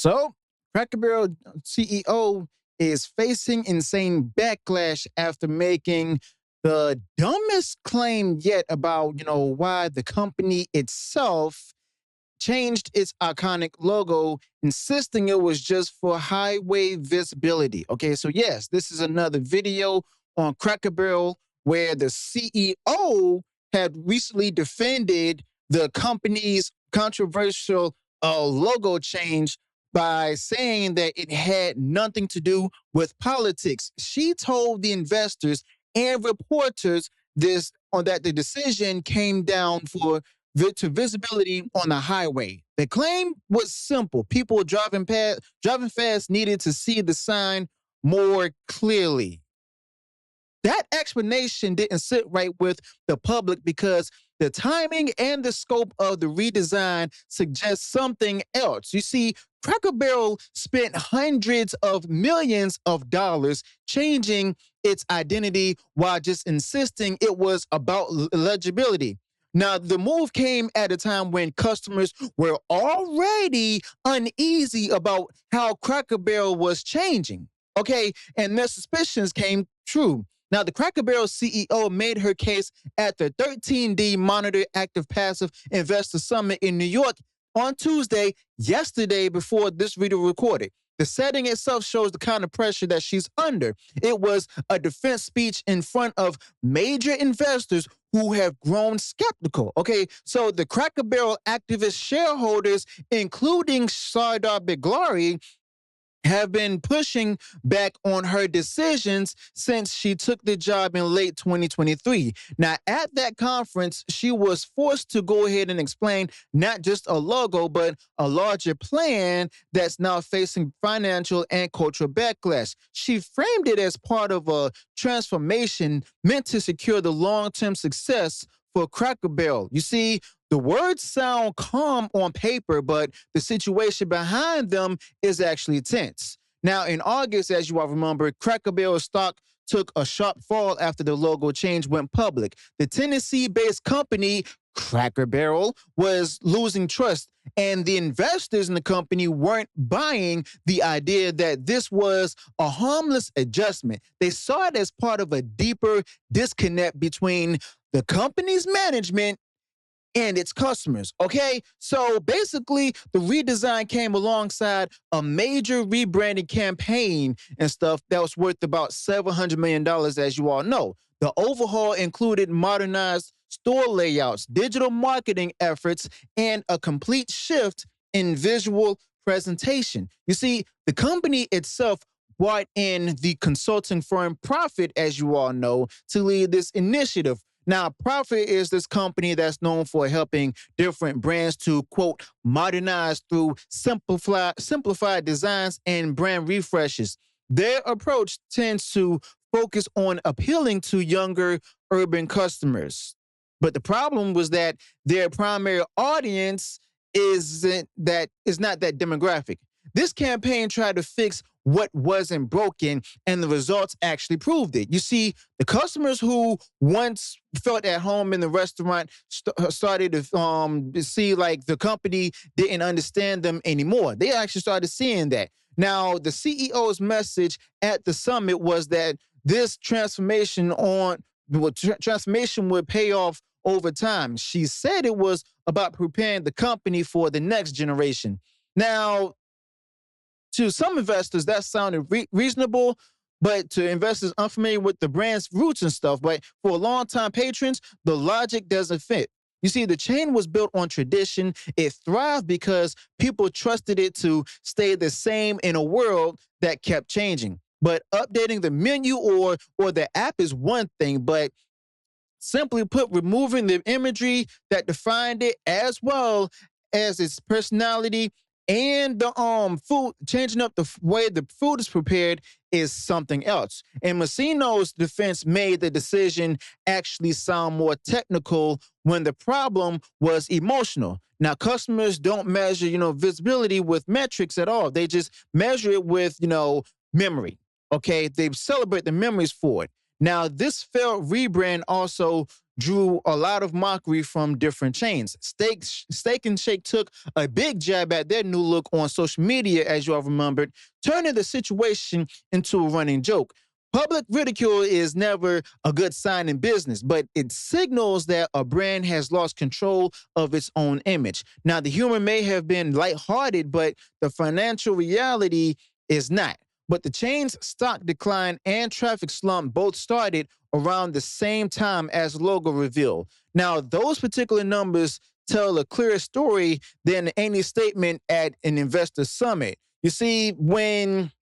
So, Cracker Barrel CEO is facing insane backlash after making the dumbest claim yet about, why the company itself changed its iconic logo, insisting it was just for highway visibility. Okay, so yes, this is another video on Cracker Barrel where the CEO had recently defended the company's controversial logo change by saying that it had nothing to do with politics. She told the investors and reporters this on that the decision came down to visibility on the highway. The claim was simple. People driving fast needed to see the sign more clearly. That explanation didn't sit right with the public because the timing and the scope of the redesign suggests something else. You see, Cracker Barrel spent hundreds of millions of dollars changing its identity while just insisting it was about legibility. Now, the move came at a time when customers were already uneasy about how Cracker Barrel was changing. Okay, and their suspicions came true. Now, the Cracker Barrel CEO made her case at the 13D Monitor Active Passive Investor Summit in New York on Tuesday, yesterday, before this video recorded. The setting itself shows the kind of pressure that she's under. It was a defense speech in front of major investors who have grown skeptical. Okay, so the Cracker Barrel activist shareholders, including Sardar Biglari, have been pushing back on her decisions since she took the job in late 2023. Now, at that conference, she was forced to go ahead and explain not just a logo, but a larger plan that's now facing financial and cultural backlash. She framed it as part of a transformation meant to secure the long-term success for Cracker Barrel. You see, the words sound calm on paper, but the situation behind them is actually tense. Now, in August, as you all remember, Cracker Barrel stock took a sharp fall after the logo change went public. The Tennessee-based company, Cracker Barrel, was losing trust, and the investors in the company weren't buying the idea that this was a harmless adjustment. They saw it as part of a deeper disconnect between the company's management and its customers. Okay, so basically the redesign came alongside a major rebranding campaign and stuff that was worth about $700 million, as you all know. The overhaul included modernized store layouts, digital marketing efforts, and a complete shift in visual presentation. You see, the company itself brought in the consulting firm Profit, as you all know, to lead this initiative. Now, Profit is this company that's known for helping different brands to, quote, modernize through simplified designs and brand refreshes. Their approach tends to focus on appealing to younger urban customers. But the problem was that their primary audience is not that demographic. This campaign tried to fix what wasn't broken, and the results actually proved it. You see, the customers who once felt at home in the restaurant started to see like the company didn't understand them anymore. They actually started seeing that. Now, the CEO's message at the summit was that this transformation would pay off over time. She said it was about preparing the company for the next generation. Now, to some investors, that sounded reasonable, but to investors unfamiliar with the brand's roots and stuff, but for longtime patrons, the logic doesn't fit. You see, the chain was built on tradition. It thrived because people trusted it to stay the same in a world that kept changing. But updating the menu or the app is one thing, but simply put, removing the imagery that defined it as well as its personality and the food, changing up the way the food is prepared is something else. And Masino's defense made the decision actually sound more technical when the problem was emotional. Now, customers don't measure, visibility with metrics at all. They just measure it with, memory. Okay, they celebrate the memories for it. Now, this failed rebrand also drew a lot of mockery from different chains. Steak and Shake took a big jab at their new look on social media, as you all remembered, turning the situation into a running joke. Public ridicule is never a good sign in business, but it signals that a brand has lost control of its own image. Now, the humor may have been lighthearted, but the financial reality is not. But the chain's stock decline and traffic slump both started around the same time as the logo reveal. Now, those particular numbers tell a clearer story than any statement at an investor summit. You see, when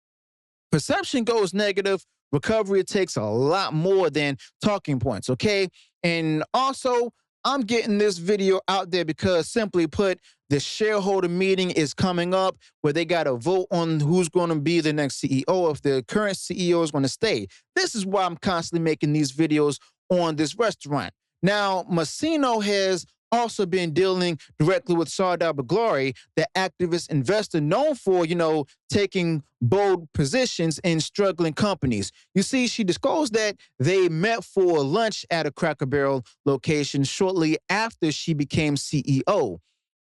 perception goes negative, recovery takes a lot more than talking points, okay? And also, I'm getting this video out there because, simply put, the shareholder meeting is coming up where they got to vote on who's going to be the next CEO, if the current CEO is going to stay. This is why I'm constantly making these videos on this restaurant. Now, Masino has also been dealing directly with Sardar Baglari, the activist investor known for, taking bold positions in struggling companies. You see, she disclosed that they met for lunch at a Cracker Barrel location shortly after she became CEO.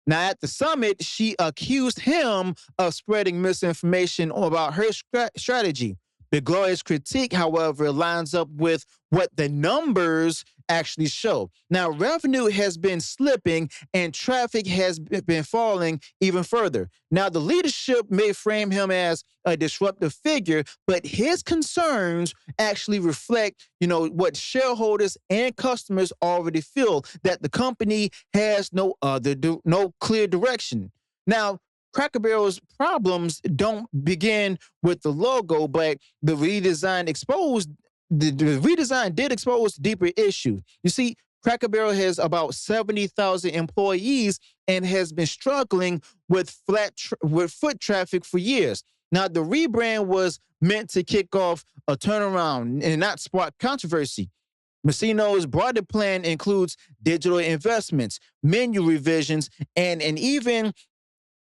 Now, at the summit, she accused him of spreading misinformation about her strategy. Bigloria's critique, however, lines up with what the numbers actually show. Now, revenue has been slipping and traffic has been falling even further. Now, the leadership may frame him as a disruptive figure, but his concerns actually reflect, what shareholders and customers already feel, that the company has no clear direction. Now, Cracker Barrel's problems don't begin with the logo, but the redesign did expose deeper issues. You see, Cracker Barrel has about 70,000 employees and has been struggling with foot traffic for years. Now, the rebrand was meant to kick off a turnaround and not spark controversy. Masino's broader plan includes digital investments, menu revisions, and even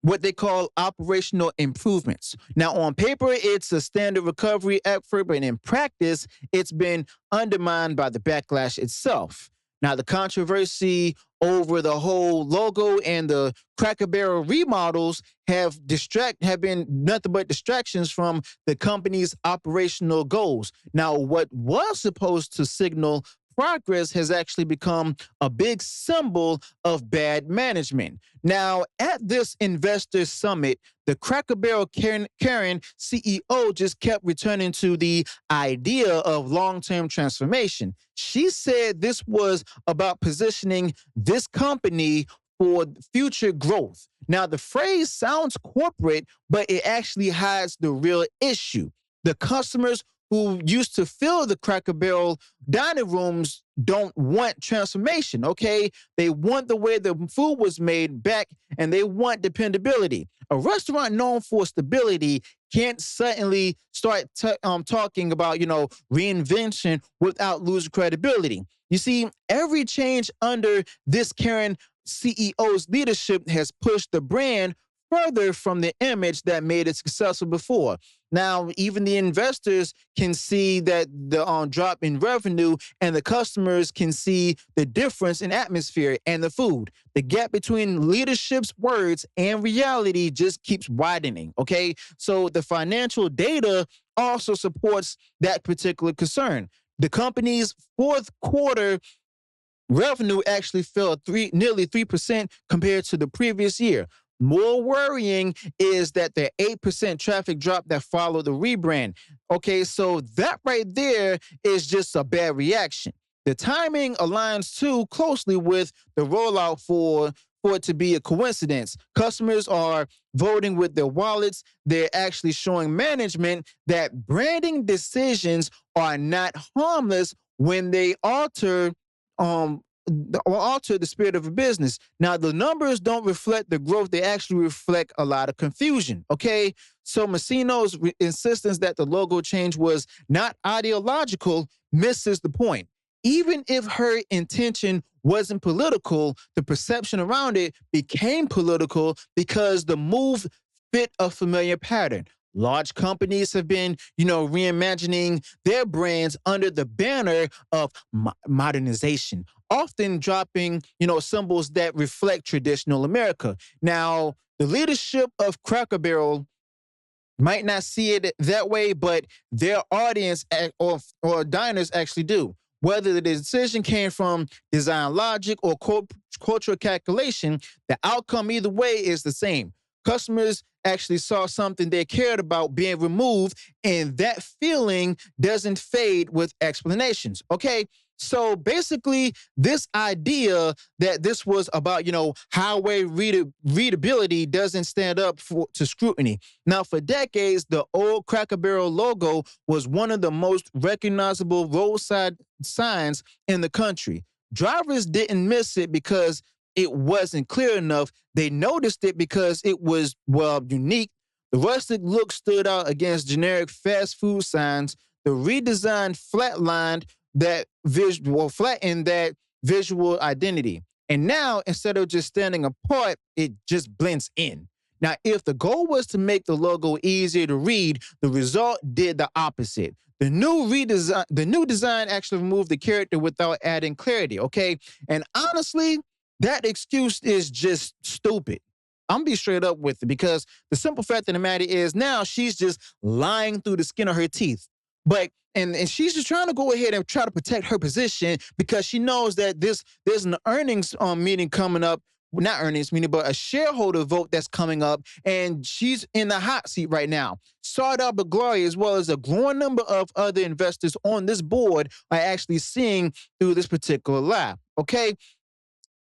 what they call operational improvements. Now, on paper, it's a standard recovery effort, but in practice, it's been undermined by the backlash itself. Now, the controversy over the whole logo and the Cracker Barrel remodels have been nothing but distractions from the company's operational goals. Now, what was supposed to signal progress has actually become a big symbol of bad management. Now, at this investor summit, the Cracker Barrel Karen CEO just kept returning to the idea of long-term transformation. She said this was about positioning this company for future growth. Now, the phrase sounds corporate, but it actually hides the real issue. The customers who used to fill the Cracker Barrel dining rooms don't want transformation, okay? They want the way the food was made back, and they want dependability. A restaurant known for stability can't suddenly start talking about, reinvention without losing credibility. You see, every change under this Karen CEO's leadership has pushed the brand further from the image that made it successful before. Now, even the investors can see that the drop in revenue, and the customers can see the difference in atmosphere and the food. The gap between leadership's words and reality just keeps widening, okay? So the financial data also supports that particular concern. The company's fourth quarter revenue actually fell nearly 3% compared to the previous year. More worrying is that the 8% traffic drop that followed the rebrand. Okay, so that right there is just a bad reaction. The timing aligns too closely with the rollout for it to be a coincidence. Customers are voting with their wallets. They're actually showing management that branding decisions are not harmless when they alter the spirit of a business. Now, the numbers don't reflect the growth. They actually reflect a lot of confusion, okay? So Masino's insistence that the logo change was not ideological misses the point. Even if her intention wasn't political, the perception around it became political because the move fit a familiar pattern. Large companies have been, reimagining their brands under the banner of modernization, often dropping, symbols that reflect traditional America. Now, the leadership of Cracker Barrel might not see it that way, but their audience or diners actually do. Whether the decision came from design logic or cultural calculation, the outcome either way is the same. Customers actually saw something they cared about being removed, and that feeling doesn't fade with explanations. Okay. So basically, this idea that this was about, highway readability doesn't stand up to scrutiny. Now, for decades, the old Cracker Barrel logo was one of the most recognizable roadside signs in the country. Drivers didn't miss it because it wasn't clear enough. They noticed it because it was, well, unique. The rustic look stood out against generic fast food signs. The redesigned flattened that visual identity. And now, instead of just standing apart, it just blends in. Now, if the goal was to make the logo easier to read, the result did the opposite. The new design actually removed the character without adding clarity, okay? And honestly, that excuse is just stupid. I'm gonna be straight up with it, because the simple fact of the matter is now she's just lying through the skin of her teeth. But and she's just trying to go ahead and try to protect her position, because she knows that there's an earnings meeting coming up. Not earnings meeting, but a shareholder vote that's coming up, and she's in the hot seat right now. Sardar Baglari, as well as a growing number of other investors on this board, are actually seeing through this particular lie. Okay.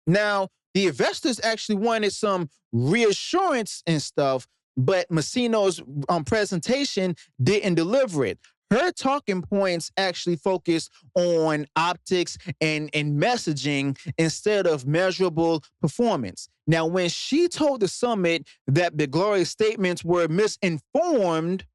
Now, the investors actually wanted some reassurance and stuff, but Masino's presentation didn't deliver it. Her talking points actually focused on optics and messaging instead of measurable performance. Now, when she told the summit that Biglori's statements were misinformed,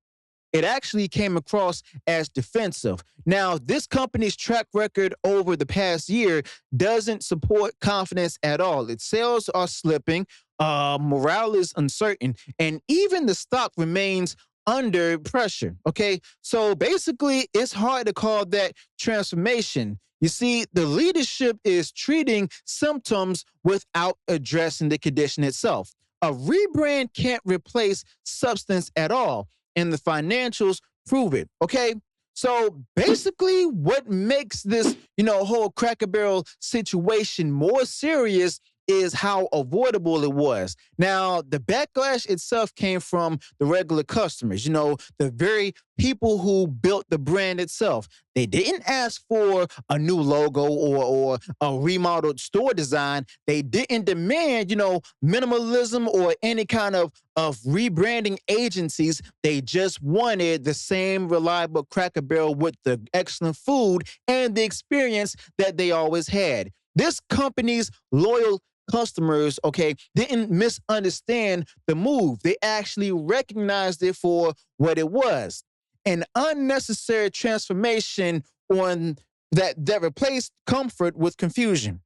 it actually came across as defensive. Now, this company's track record over the past year doesn't support confidence at all. Its sales are slipping, morale is uncertain, and even the stock remains under pressure. Okay. So basically, it's hard to call that transformation. You see, the leadership is treating symptoms without addressing the condition itself. A rebrand can't replace substance at all, and the financials prove it. Okay. So basically, what makes this, whole Cracker Barrel situation more serious is how avoidable it was. Now, the backlash itself came from the regular customers, the very people who built the brand itself. They didn't ask for a new logo or a remodeled store design. They didn't demand, minimalism or any kind of rebranding agencies. They just wanted the same reliable Cracker Barrel with the excellent food and the experience that they always had. This company's loyal customers, okay, didn't misunderstand the move. They actually recognized it for what it was: an unnecessary transformation on that replaced comfort with confusion.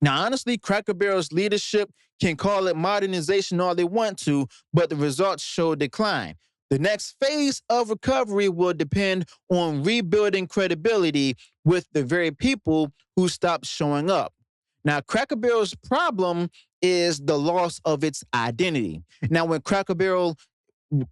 Now, honestly, Cracker Barrel's leadership can call it modernization all they want to, but the results show decline. The next phase of recovery will depend on rebuilding credibility with the very people who stopped showing up. Now, Cracker Barrel's problem is the loss of its identity. Now, when Cracker Barrel,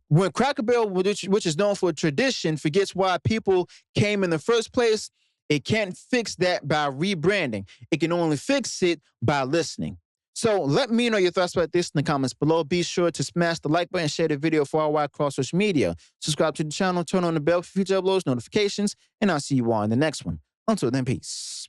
which is known for tradition, forgets why people came in the first place, it can't fix that by rebranding. It can only fix it by listening. So let me know your thoughts about this in the comments below. Be sure to smash the like button, share the video far wide across social media. Subscribe to the channel, turn on the bell for future uploads, notifications, and I'll see you all in the next one. Until then, peace.